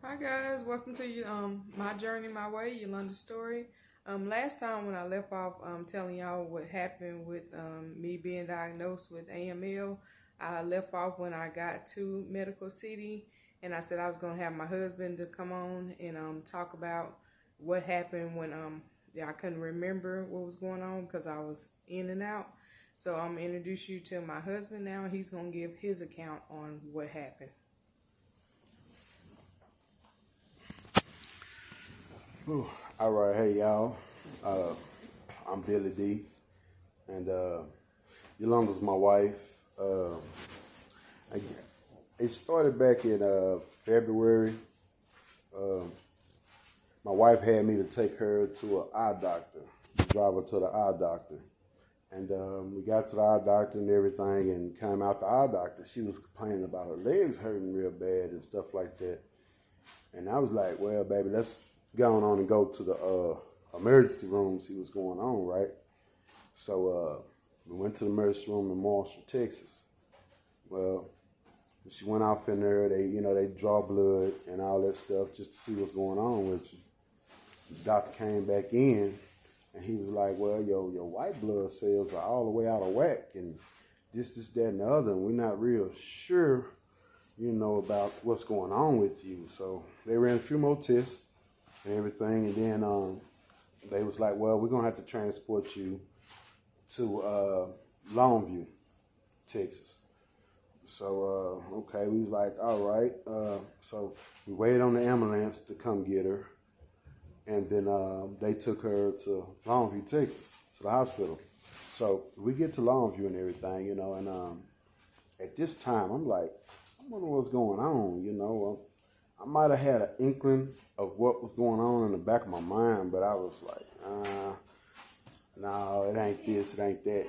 Hi guys, welcome to my journey, my way, Yolanda's story. Last time when I left off telling y'all what happened with me being diagnosed with AML, I left off when I got to Medical City, and I said I was gonna have my husband to come on and talk about what happened when I couldn't remember what was going on because I was in and out. So I'm gonna introduce you to my husband now, and he's gonna give his account on what happened. All right, hey y'all. I'm Billy D, and Yolanda's my wife. I, it started back in February. My wife had me to take her to an eye doctor, drive her to the eye doctor, and we got to the eye doctor and everything, and came out the eye doctor. She was complaining about her legs hurting real bad and stuff like that, and I was like, "Well, baby, let's." Going on and go to the emergency room, see what's going on, right? So we went to the emergency room in Marshall, Texas. Well, she went off in there. They draw blood and all that stuff just to see what's going on with you. The doctor came back in, and he was like, "Well, your white blood cells are all the way out of whack, and this, that, and the other. And we're not real sure, about what's going on with you." So they ran a few more tests and everything, and then they was like, "Well, we're gonna have to transport you to Longview, Texas." So okay, we was like, "All right." So we waited on the ambulance to come get her, and then they took her to Longview, Texas, to the hospital. So we get to Longview and everything, and at this time, I'm like, I wonder what's going on, I might have had an inkling of what was going on in the back of my mind, but I was like, no, it ain't this, it ain't that,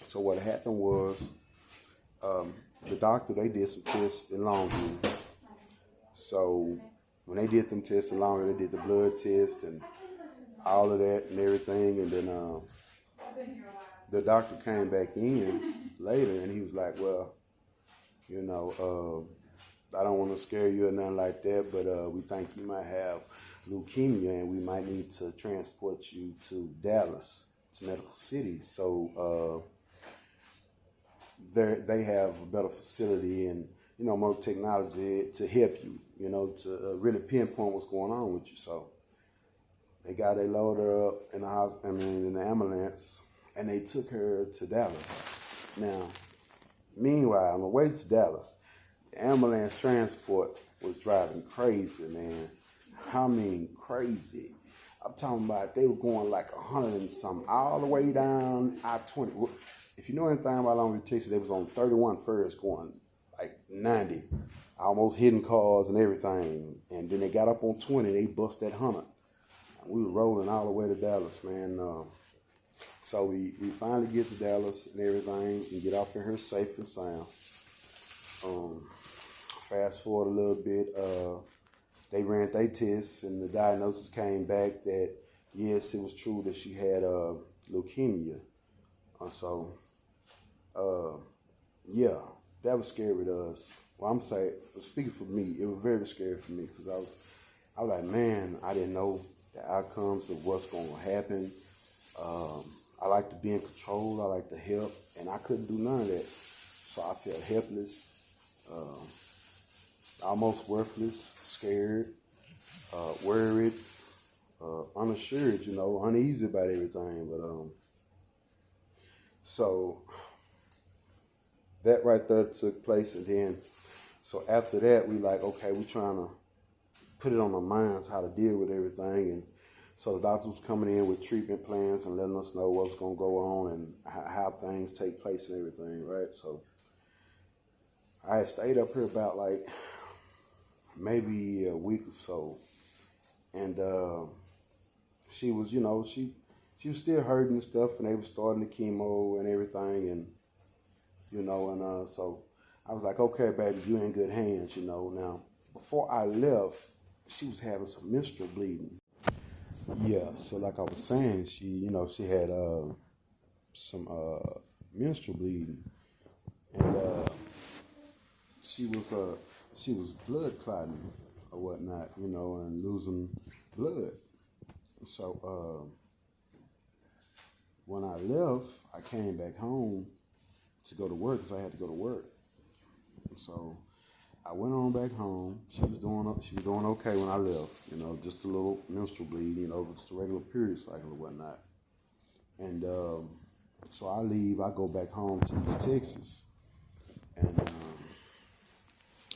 So what happened was, the doctor, they did some tests in Longview. So when they did them tests in Longview, they did the blood test and all of that and everything, and then the doctor came back in later, and he was like, "Well, I don't want to scare you or nothing like that, but we think you might have leukemia, and we might need to transport you to Dallas, to Medical City." So they have a better facility and more technology to help you, to really pinpoint what's going on with you. So they loaded her up in the ambulance, and they took her to Dallas. Now, meanwhile, on the way to Dallas, the ambulance transport was driving crazy, man. I mean, crazy. I'm talking about they were going like 100 and something, all the way down I-20. If you know anything about Longview, Texas, they was on 31 first going like 90, almost hitting cars and everything. And then they got up on 20, they bust that 100. And we were rolling all the way to Dallas, man. So we finally get to Dallas and everything and get off in here safe and sound. Fast forward a little bit, they ran their tests, and the diagnosis came back that, yes, it was true that she had leukemia. Yeah, that was scary to us. Well, I'm saying, speaking for me, it was very scary for me because I was like, man, I didn't know the outcomes of what's going to happen. I like to be in control. I like to help, and I couldn't do none of that. So I felt helpless. Almost worthless, scared, worried, unassured, uneasy about everything. But so that right there took place, and then so after that, we like, okay, we trying to put it on our minds how to deal with everything, and so the doctors was coming in with treatment plans and letting us know what's gonna go on and how things take place and everything, right? So I had stayed up here about like maybe a week or so, and she was, she was still hurting and stuff, and they were starting the chemo and everything, and so I was like, okay, baby, you in good hands, Now, before I left, she was having some menstrual bleeding. Yeah, so like I was saying, she had some menstrual bleeding, and she was she was blood clotting or whatnot, and losing blood. So when I left, I came back home to go to work because I had to go to work. And so I went on back home. She was doing okay when I left. Just a little menstrual bleed. Just a regular period cycle or whatnot. And so I leave. I go back home to East Texas, and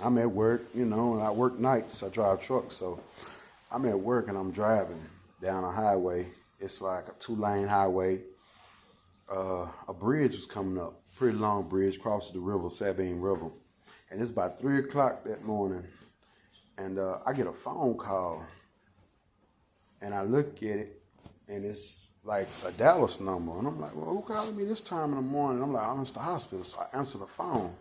I'm at work. And I work nights. I drive trucks, so I'm at work and I'm driving down a highway. It's like a 2-lane highway. A bridge was coming up, pretty long bridge, crosses the river, Sabine River. And it's about 3 o'clock that morning. And I get a phone call. And I look at it, and it's like a Dallas number. And I'm like, well, who calling me this time in the morning? I'm like, oh, it's the hospital. So I answer the phone.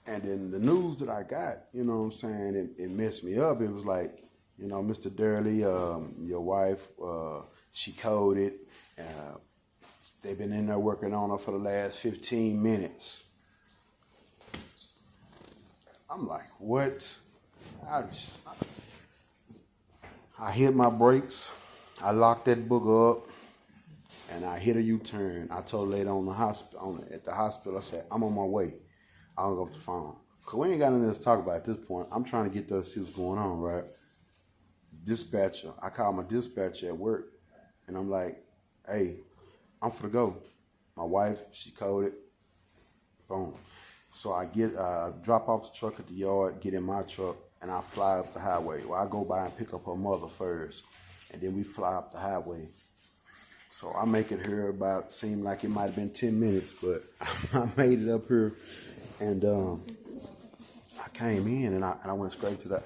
And then the news that I got, it messed me up. It was like, Mr. Durley, your wife, she coded. They've been in there working on her for the last 15 minutes. I'm like, what? I hit my brakes. I locked that booger up, and I hit a U-turn. I told the lady at the hospital, I said, I'm on my way. I hung up the phone. Because we ain't got nothing to talk about at this point. I'm trying to get there to see what's going on, right? Dispatcher. I called my dispatcher at work, and I'm like, hey, I'm for to go. My wife, she coded. Boom. So I drop off the truck at the yard, get in my truck, and I fly up the highway. Well, I go by and pick up her mother first, and then we fly up the highway. So I make it here seemed like it might have been 10 minutes, but I made it up here, and I came in, and I went straight to the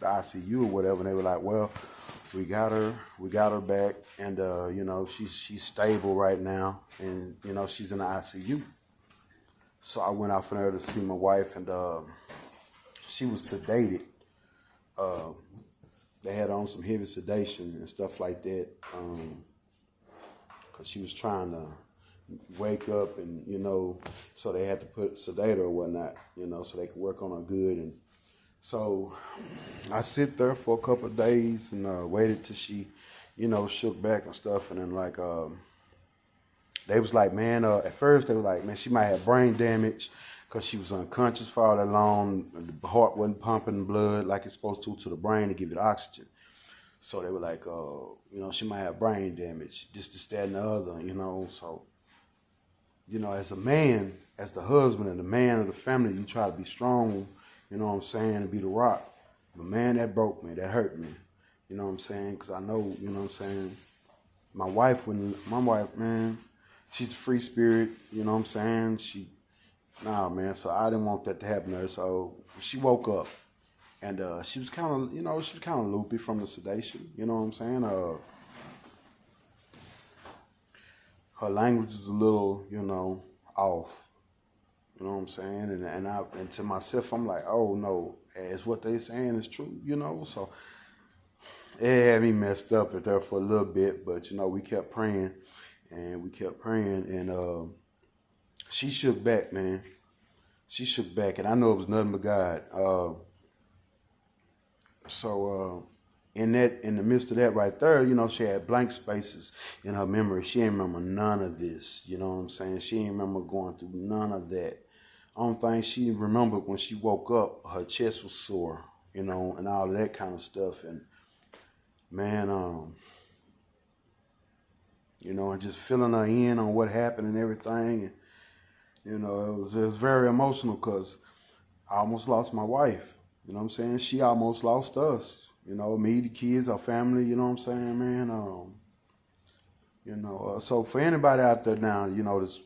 ICU or whatever, and they were like, well, we got her back, and she's stable right now, and she's in the ICU. So I went out from there to see my wife, and she was sedated. They had on some heavy sedation and stuff like that, because she was trying to wake up, and so they had to put sedate her or whatnot, so they could work on her good. And so I sit there for a couple of days and waited till she, shook back and stuff, and then they was like, man, at first they were like, man, she might have brain damage because she was unconscious for all that long. The heart wasn't pumping blood like it's supposed to the brain to give it oxygen. So they were like, she might have brain damage, this, that, and the other, So, as a man, as the husband and the man of the family, you try to be strong, and be the rock. But man, that broke me, that hurt me, because I know, my wife, man, she's a free spirit, so I didn't want that to happen to her. So she woke up, and she was kind of, loopy from the sedation, her language is a little, off, and to myself, I'm like, oh no, is what they saying is true, so it had me messed up there for a little bit, but we kept praying. And she shook back, man. She shook back, and I know it was nothing but God. In the midst of that right there, she had blank spaces in her memory. She didn't remember none of this, She didn't remember going through none of that. Only thing she remembered when she woke up, her chest was sore, and all that kind of stuff. And man, and just filling her in on what happened and everything. And, it was very emotional because I almost lost my wife. She almost lost us. Me, the kids, our family, man. So for anybody out there now, that's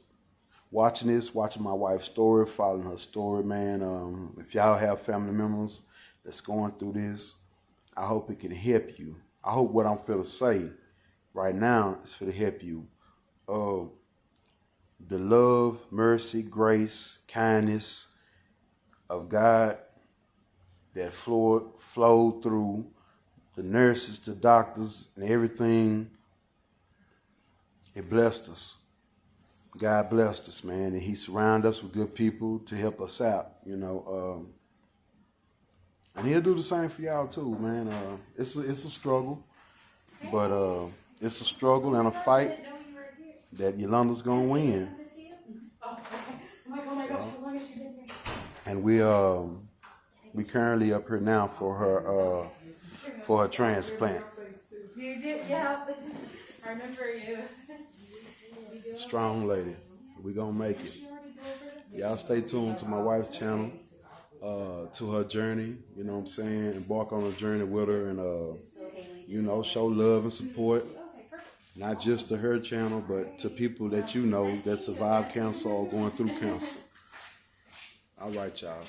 watching my wife's story, following her story, man. If y'all have family members that's going through this, I hope it can help you. I hope what I'm finna say right now is for to help you. The love, mercy, grace, kindness of God that flowed through the nurses, the doctors, and everything. It blessed us. God blessed us, man, and He surrounded us with good people to help us out. And he'll do the same for y'all too, man. It's a struggle, but it's a struggle and a fight that Yolanda's gonna win. And we currently up here now for her transplant. You did, yeah. I remember you. Strong lady. We gonna make it. Y'all stay tuned to my wife's channel, to her journey, you know what I'm saying? Embark on a journey with her and, you know, show love and support, not just to her channel, but to people that you know that survive cancer or going through cancer. All right, y'all.